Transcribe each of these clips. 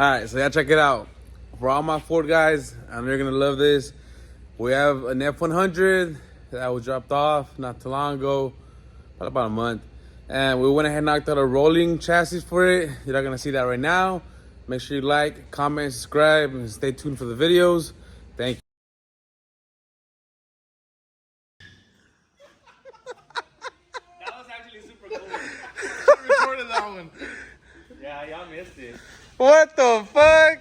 Alright, so yeah, check it out. For all my Ford guys, I know you're gonna love this. We have an F100 that was dropped off not too long ago, probably about a month. And we went ahead and knocked out a rolling chassis for it. You're not gonna see that right now. Make sure you like, comment, subscribe, and stay tuned for the videos. Thank you. That was actually super cool. I recorded that one. Yeah, y'all missed it. What the fuck?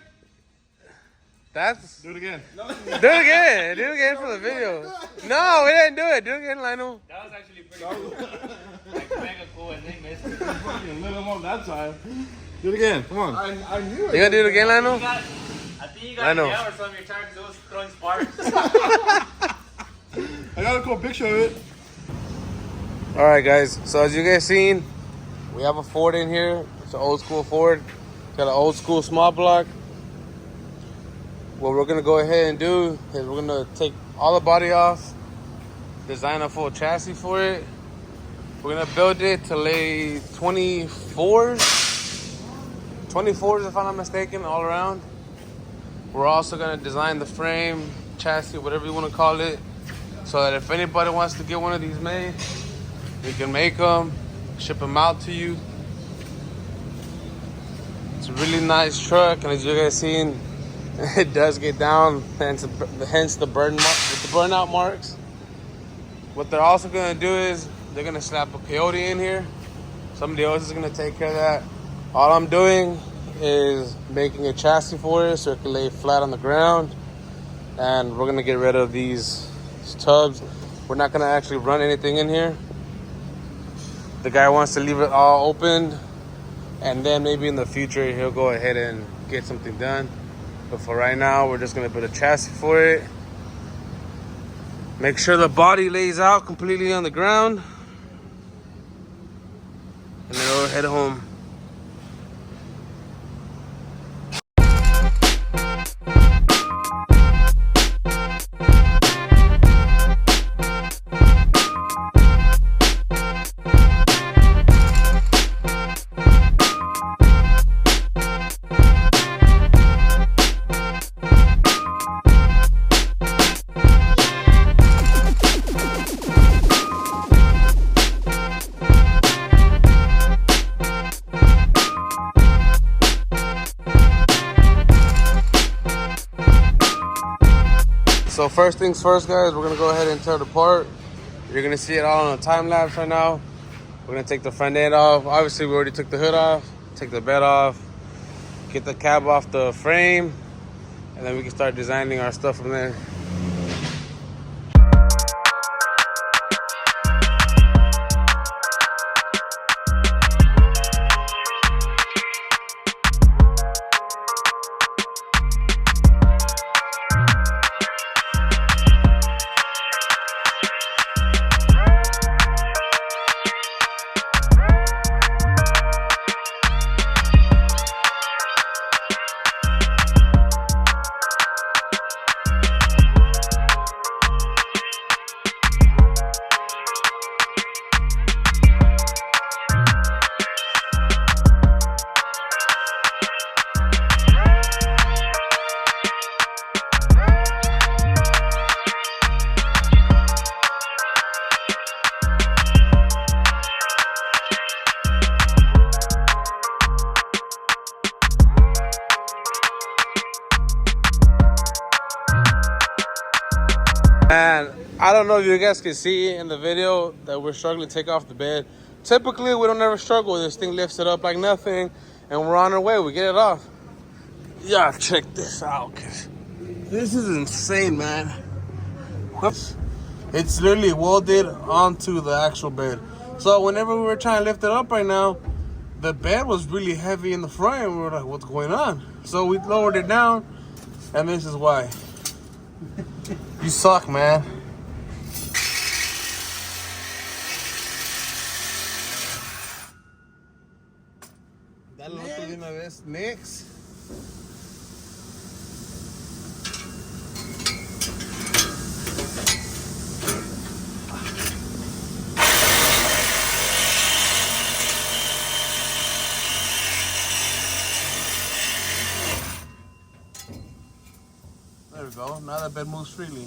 That's... Do it again. Do it again. Do it again for the video. No, we didn't do it. Do it again, Leonel. That was actually pretty cool. Like mega cool, and they missed it. Fucking lit him up that time. Do it again. Come on. I knew it. You gonna do it again, Leonel? I think you got know. yelled or something. You're trying to do throwing sparks. I got a cool picture of it. All right, guys. So as you guys seen, we have a Ford in here. It's an old school Ford. It's got an old school small block. What we're gonna go ahead and do is we're gonna take all the body off, design a full chassis for it. We're gonna build it to lay 24s if I'm not mistaken, all around. We're also gonna design the frame, chassis, whatever you wanna call it, so that if anybody wants to get one of these made, we can make them, ship them out to you. It's a really nice truck, and as you guys seen, it does get down, hence the burnout marks. What they're also gonna do is they're gonna slap a coyote in here. Somebody else is gonna take care of that. All I'm doing is making a chassis for it so it can lay flat on the ground. And we're gonna get rid of these tubs. We're not gonna actually run anything in here. The guy wants to leave it all open, and then maybe in the future he'll go ahead and get something done. But for right now, we're just gonna put a chassis for it. Make sure the body lays out completely on the ground. And then we'll head home. So first things first, guys, we're gonna go ahead and tear it apart. You're gonna see it all on a time lapse right now. We're gonna take the front end off. Obviously, we already took the hood off, take the bed off, get the cab off the frame, and then we can start designing our stuff from there. And I don't know if you guys can see in the video that we're struggling to take off the bed. Typically, we don't ever struggle. This thing lifts it up like nothing, and we're on our way. We get it off. Yeah, check this out. This is insane, man. Whoops. It's literally welded onto the actual bed. So whenever we were trying to lift it up right now, the bed was really heavy in the front, and we were like, what's going on? So we lowered it down, and this is why. You suck, man. Dale otro de una vez. Next. go. Now the bed moves freely.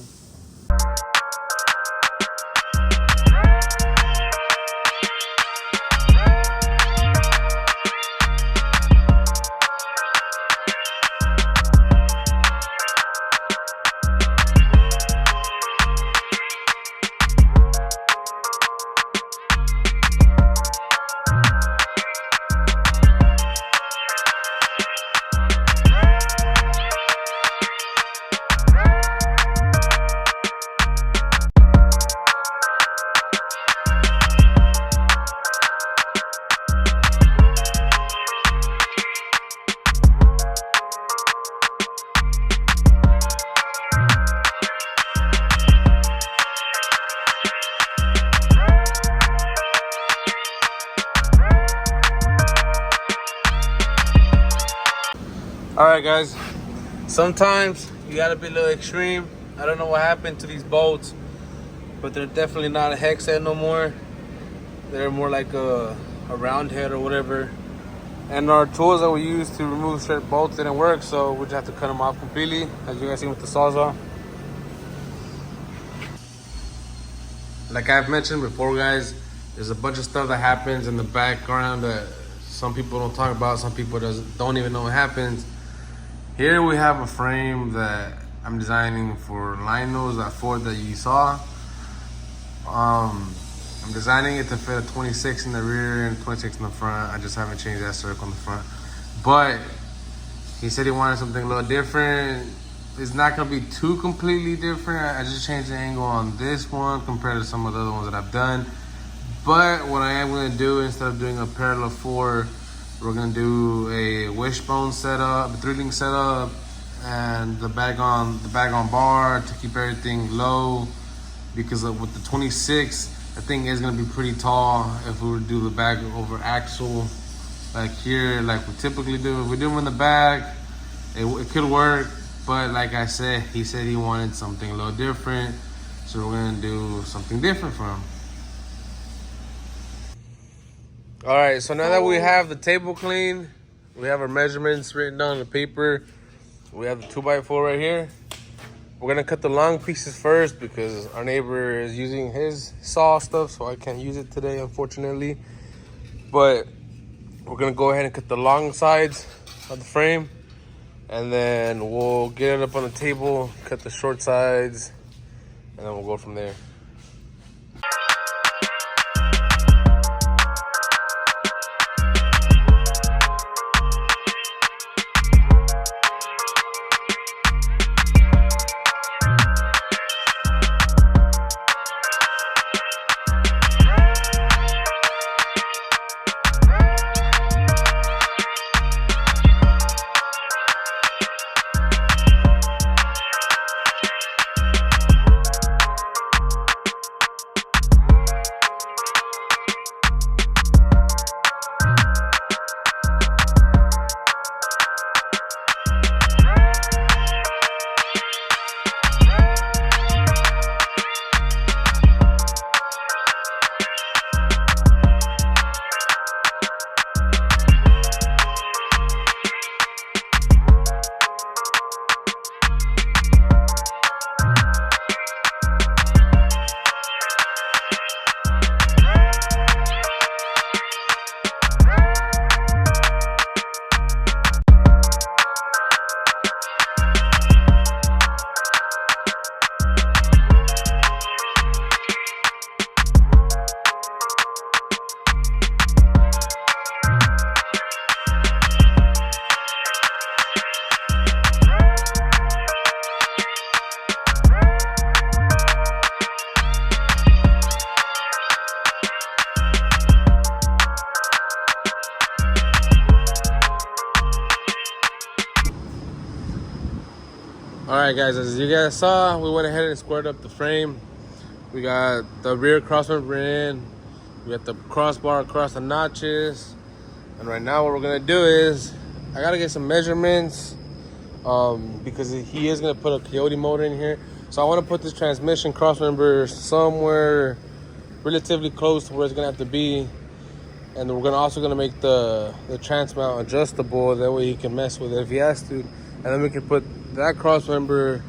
Alright guys, sometimes you gotta be a little extreme. I don't know what happened to these bolts, but they're definitely not a hex head no more. They're more like a round head or whatever. And our tools that we use to remove straight bolts didn't work, so we just have to cut them off completely, as you guys see with the Sawzall. Like I've mentioned before guys, there's a bunch of stuff that happens in the background that some people don't talk about, some people don't even know what happens. Here we have a frame that I'm designing for Lionel's, that Ford that you saw. I'm designing it to fit a 26 in the rear and 26 in the front. I just haven't changed that circle in the front. But he said he wanted something a little different. It's not gonna be too completely different. I just changed the angle on this one compared to some of the other ones that I've done. But what I am gonna do, instead of doing a parallel 4, we're gonna do a wishbone setup, a 3-link setup, and the bag on bar to keep everything low. Because with the 26, the thing is gonna be pretty tall if we were to do the bag over axle, like here, like we typically do. If we do them in the back, it could work. But like I said, he said he wanted something a little different, so we're gonna do something different for him. All right, so now that we have the table clean, we have our measurements written down on the paper. We have the 2x4 right here. We're gonna cut the long pieces first because our neighbor is using his saw stuff, so I can't use it today, unfortunately. But we're gonna go ahead and cut the long sides of the frame, and then we'll get it up on the table, cut the short sides, and then we'll go from there. Alright guys, as you guys saw, we went ahead and squared up the frame. We got the rear crossmember in, we got the crossbar across the notches, and right now what we're gonna do is I gotta get some measurements because he is gonna put a Coyote motor in here. So I want to put this transmission crossmember somewhere relatively close to where it's gonna have to be, and we're also gonna make the trans mount adjustable, that way he can mess with it if he has to, and then we can put that crossmember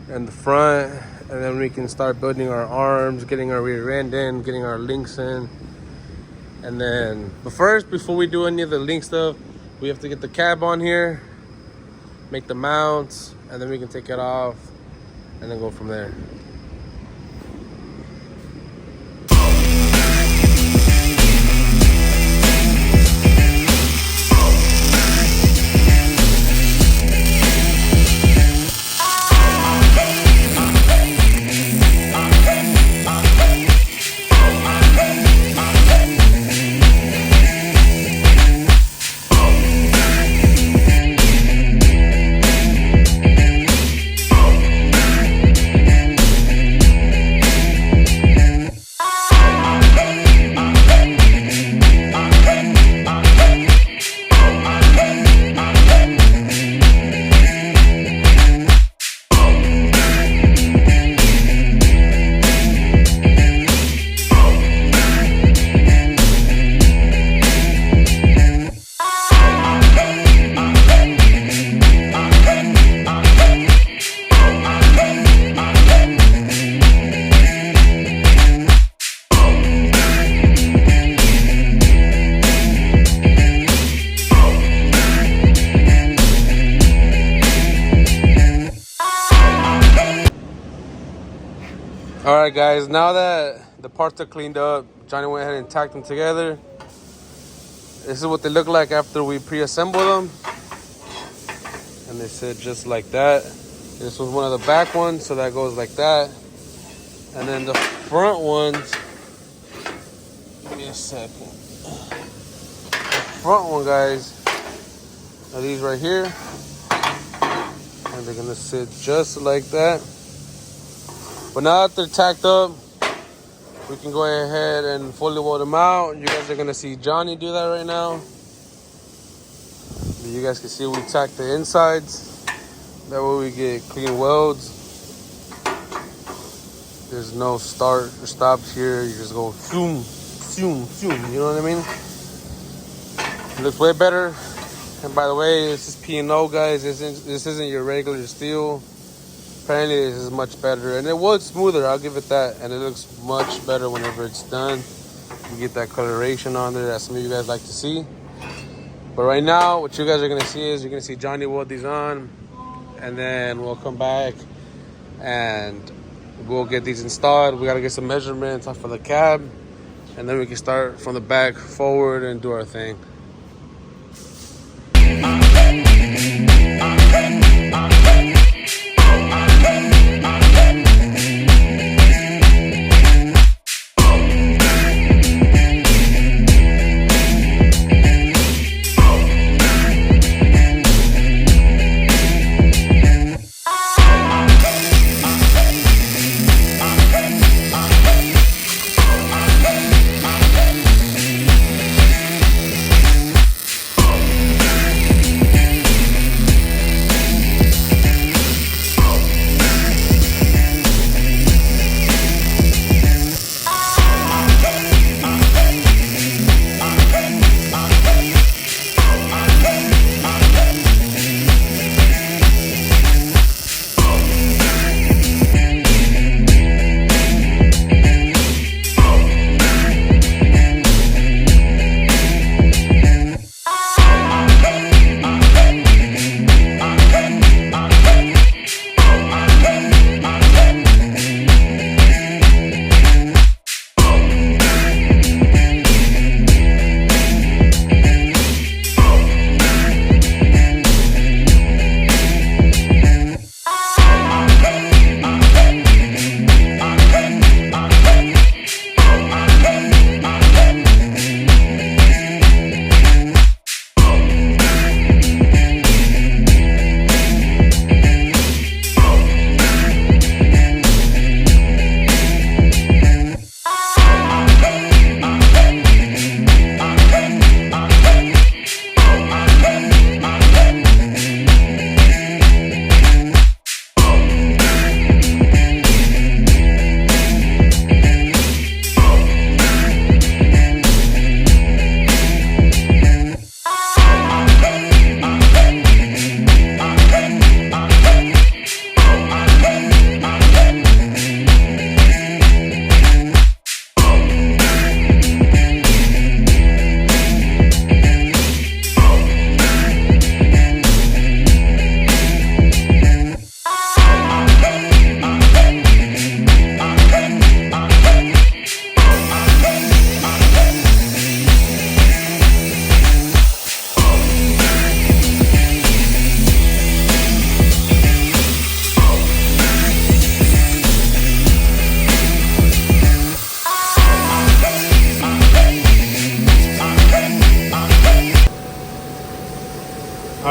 and the front, and then we can start building our arms, getting our rear end in, getting our links in. And then, but first, before we do any of the link stuff, we have to get the cab on here, make the mounts, and then we can take it off and then go from there. Alright guys, now that the parts are cleaned up, Johnny went ahead and tacked them together. This is what they look like after we pre-assemble them. And they sit just like that. This was one of the back ones, so that goes like that. And then the front ones, give me a second. The front one, guys, are these right here. And they're gonna sit just like that. But now that they're tacked up, we can go ahead and fully weld them out. You guys are gonna see Johnny do that right now. But you guys can see we tack the insides. That way we get clean welds. There's no start or stops here. You just go zoom, zoom, zoom. You know what I mean? It looks way better. And by the way, this is P&O, guys. This isn't your regular steel. Apparently this is much better, and it was smoother, I'll give it that, and it looks much better whenever it's done. You get that coloration on there that some of you guys like to see. But right now, what you guys are gonna see is you're gonna see Johnny weld these on, and then we'll come back and we'll get these installed. We gotta get some measurements off of the cab, and then we can start from the back forward and do our thing.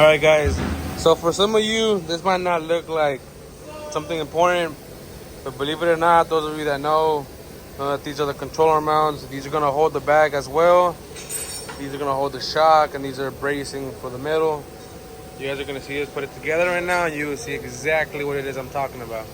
Alright guys, so for some of you, this might not look like something important, but believe it or not, those of you that know that these are the controller mounts. These are going to hold the bag as well. These are going to hold the shock, and these are bracing for the middle. You guys are going to see us put it together right now, and you will see exactly what it is I'm talking about.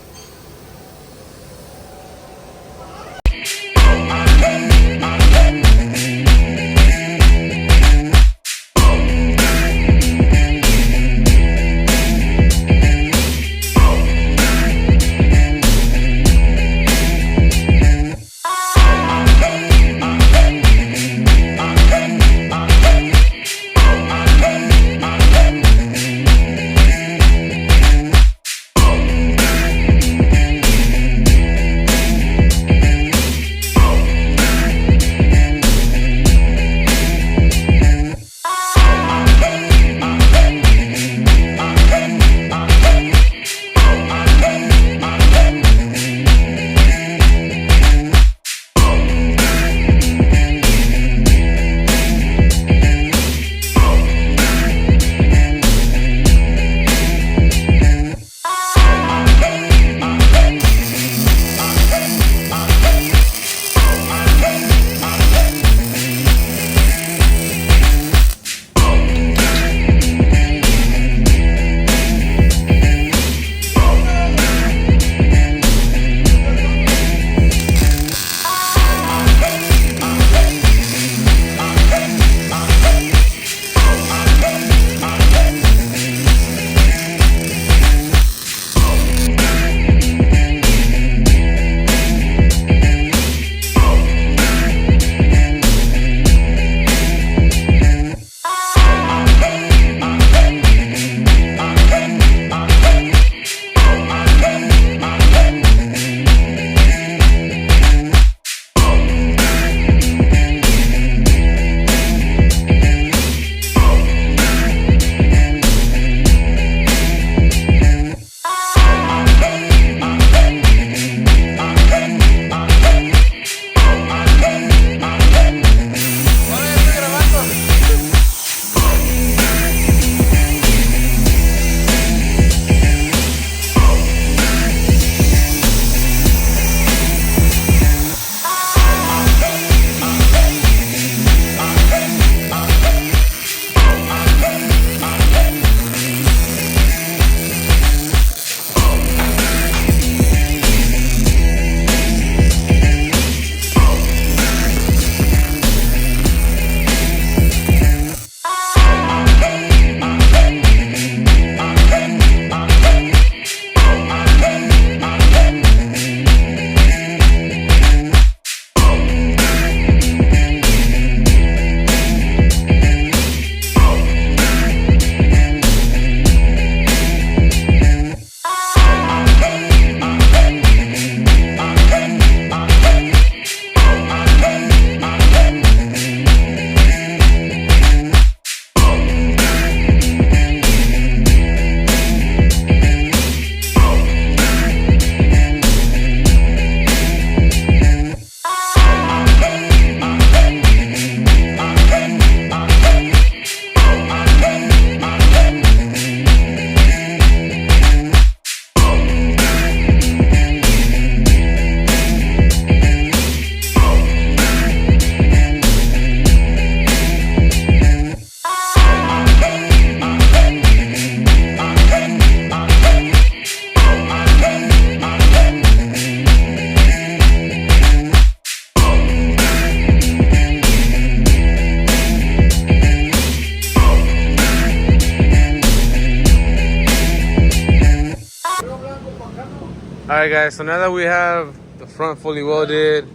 Alright guys, so now that we have the front fully welded,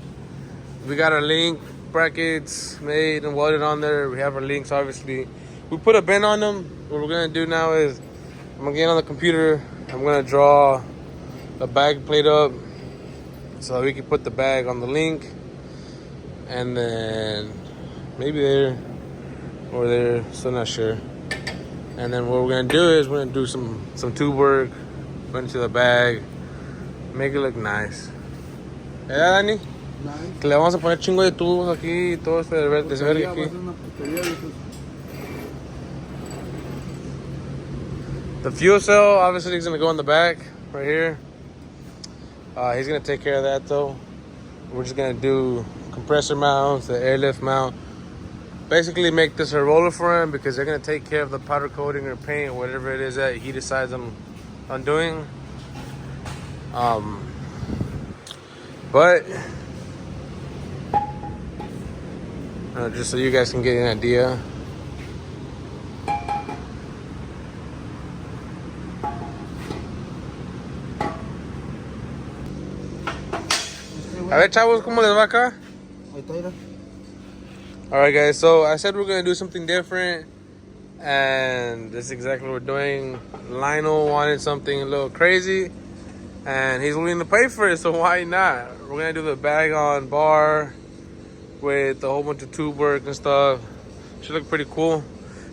we got our link brackets made and welded on there. We have our links, obviously. We put a bend on them. What we're gonna do now is I'm gonna get on the computer. I'm gonna draw a bag plate up so that we can put the bag on the link, and then maybe there or there, still not sure. And then what we're gonna do is we're gonna do some tube work, put into the bag, make it look nice. ¿Verdad, Dani? Nice. Que le vamos a poner chingo de tubos aquí y todo este desvergue aquí. The fuel cell obviously is gonna go in the back right here. He's gonna take care of that though. We're just gonna do compressor mounts, the airlift mount. Basically make this a roller for him because they're gonna take care of the powder coating or paint, whatever it is that he decides on doing. But just so you guys can get an idea. A ver, chavos, ¿cómo les va acá? Alright, guys, so I said we're going to do something different, and this is exactly what we're doing. Lionel wanted something a little crazy, and he's willing to pay for it, so why not? We're going to do the bag on bar with a whole bunch of tube work and stuff. Should look pretty cool,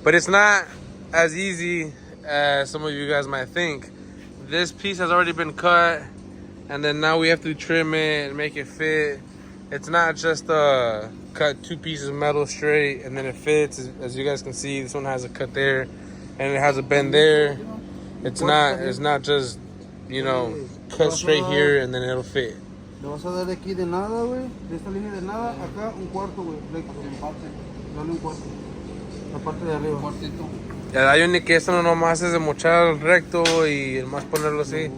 but it's not as easy as some of you guys might think. This piece has already been cut, and then now we have to trim it and make it fit. It's not just cut 2 pieces of metal straight and then it fits. As you guys can see, this one has a cut there and it has a bend there. It's not just, you know, cut straight here and then it'll fit. Le vas a dar de aquí de nada, güey. De esta línea de nada, acá un cuarto, güey. Recto, empate. Dale un cuarto. La parte de arriba. Un cuartito. Ya hay un que esto no nomás es de mochar recto y más ponerlo así.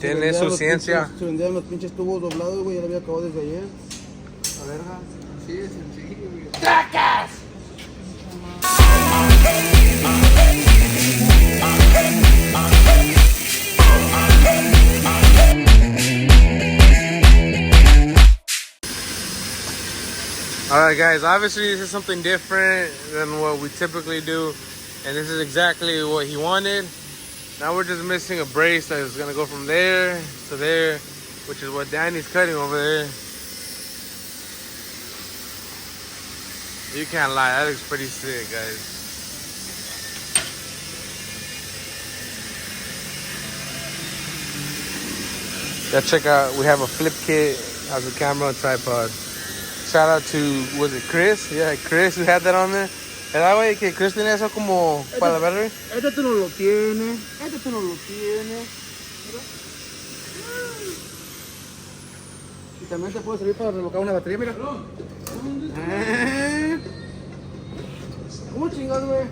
Tiene su ciencia. Se vendían los pinches tubos doblados, güey. Ya lo había acabado desde ayer. La verga. Así de sencillo, güey. ¡Tracas! Alright guys, obviously this is something different than what we typically do, and this is exactly what he wanted. Now we're just missing a brace that is gonna go from there to there, which is what Danny's cutting over there. You can't lie, that looks pretty sick, guys. Yeah, check out, we have a flip kit, has a camera and tripod. Shout out to, was it Chris? Yeah, Chris, who had that on there. Era, güey, que Chris tiene eso como para la battery. Este tú no lo tienes. Este tú no lo tienes. Y también te puede servir para relocar una batería, mira. ¿Cómo chingados, güey?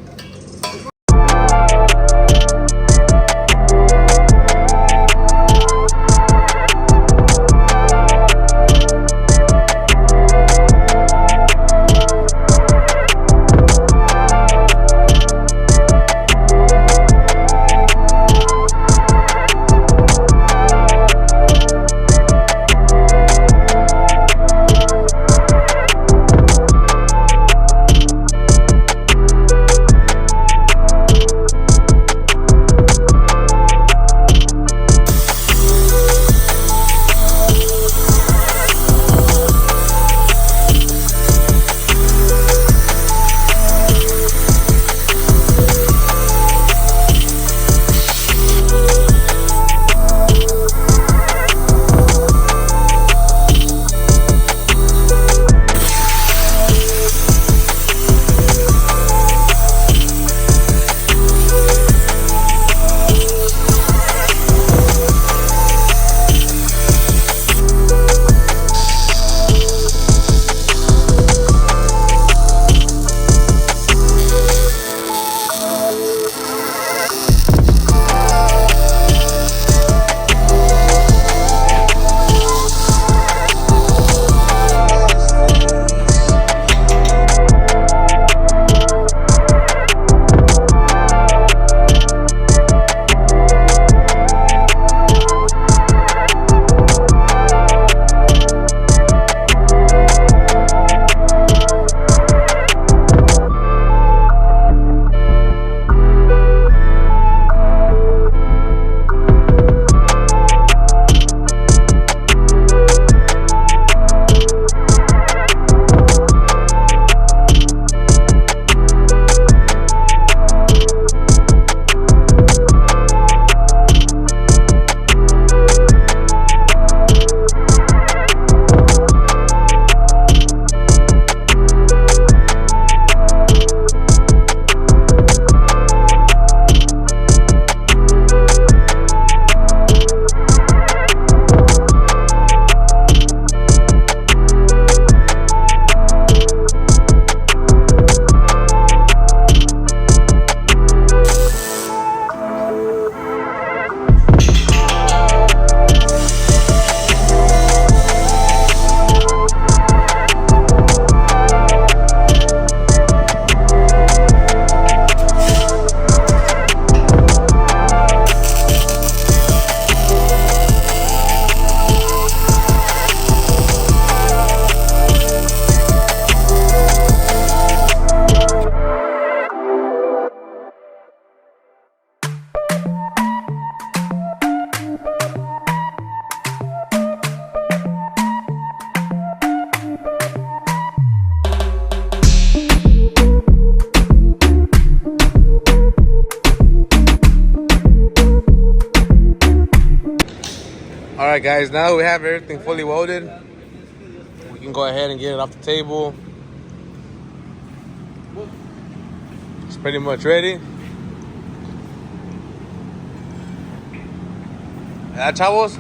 Alright guys, now that we have everything fully welded, we can go ahead and get it off the table. It's pretty much ready. Ya chavos,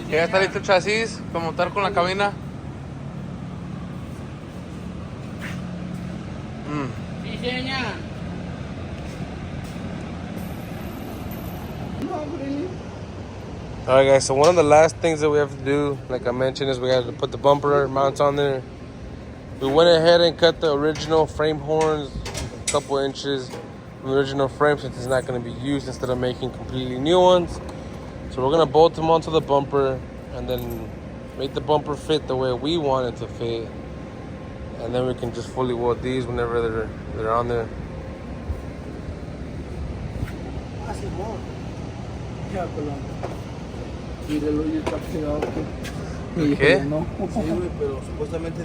que ya está listo el chasis para montar con la cabina. Alright guys, so one of the last things that we have to do, like I mentioned, is we have to put the bumper mounts on there. We went ahead and cut the original frame horns a couple inches from the original frame since it's not going to be used, instead of making completely new ones. So we're going to bolt them onto the bumper and then make the bumper fit the way we want it to fit. And then we can just fully weld these whenever they're on there. ¿Qué? Sí, güey, pero supuestamente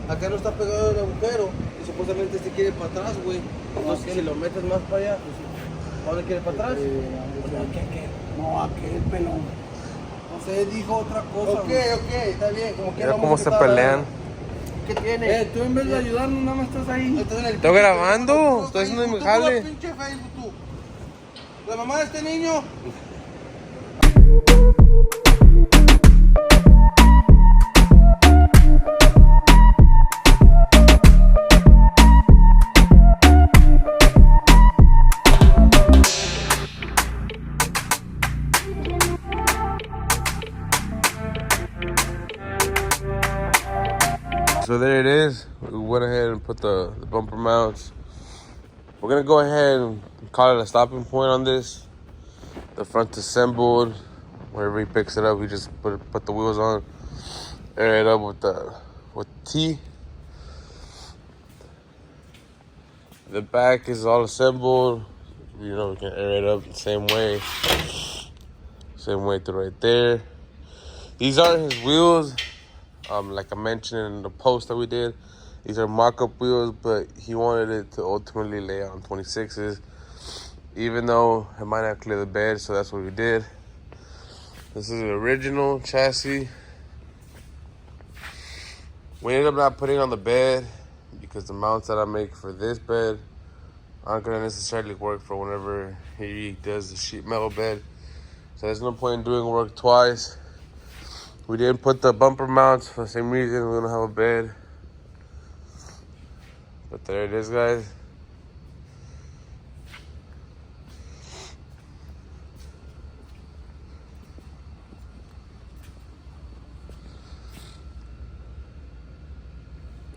acá no está pegado el agujero y supuestamente este quiere para atrás, güey. Entonces si lo metes más para allá, ¿a dónde quiere para atrás? No, aquel pelón. No sé, dijo otra cosa. Ok, está bien. Como Mira cómo se pelean. ¿Qué tiene? Tú en vez de ayudarnos, nada más estás ahí. Estoy grabando, estoy haciendo mi jale. Pinche Facebook, tú. La mamá de este niño. So there it is. We went ahead and put the bumper mounts. We're gonna go ahead and call it a stopping point on this. The front's assembled. Whenever he picks it up, we just put the wheels on, air it up with T. The back is all assembled. You know, we can air it up the same way through right there. These are his wheels. Like I mentioned in the post that we did, these are mock-up wheels, but he wanted it to ultimately lay on 26s, even though it might not clear the bed, so that's what we did. This is the original chassis. We ended up not putting on the bed because the mounts that I make for this bed aren't gonna necessarily work for whenever he does the sheet metal bed. So there's no point in doing work twice. We didn't put the bumper mounts for the same reason. We don't have a bed. But there it is, guys.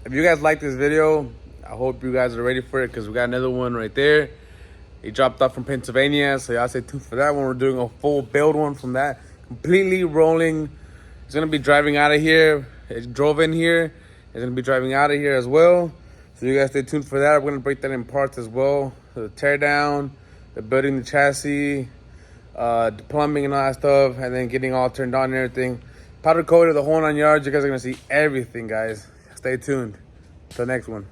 If you guys like this video, I hope you guys are ready for it, because we got another one right there. He dropped off from Pennsylvania, so y'all stay tuned for that one. We're doing a full build one from that. Completely rolling. It's gonna be driving out of here. It drove in here. It's gonna be driving out of here as well. So you guys stay tuned for that. We're gonna break that in parts as well. The tear down, the building the chassis, the plumbing and all that stuff, and then getting all turned on and everything. Powder coated, the whole 9 yards. You guys are gonna see everything, guys. Stay tuned. Till next one.